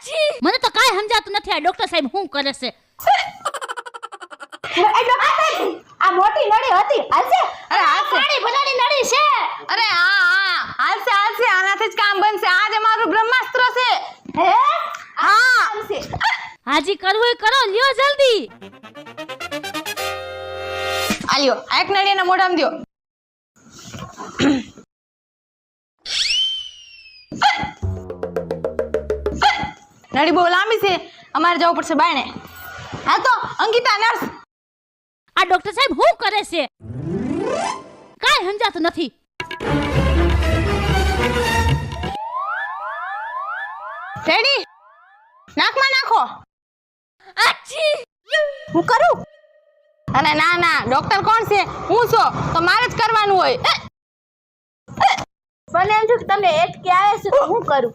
અચ્છી મને તો કાઈ સમજાતું નથી આ ડોક્ટર સાહેબ શું કરે છે આ મોટી નળી હતી હાલશે અરે હાલશે પાણી ભરાની નળી છે અરે હા હાલશે આનાથી જ કામ બનશે આ જ અમારું બ્રહ્માસ્ત્ર છે હે હા હાલશે હાજી કરવું હોય કરો લ્યો જલ્દી આલ્યો આ એક નળી એના મોઢામાં દ્યો નળી બહુ લાંબી છે અમારે જવું પડશે બાયણે હા તો અંકિતા નર્સ આ ડોક્ટર સાહેબ શું કરે છે કાઈ સમજાતું નથી રેડી નાકમાં નાખો અચ્છી હું કરું અરે ના ના ડોક્ટર કોણ છે હું છો તો મારે જ કરવાનું હોય મને એમ થયું કે તમને એટકે આવે છે તો હું કરું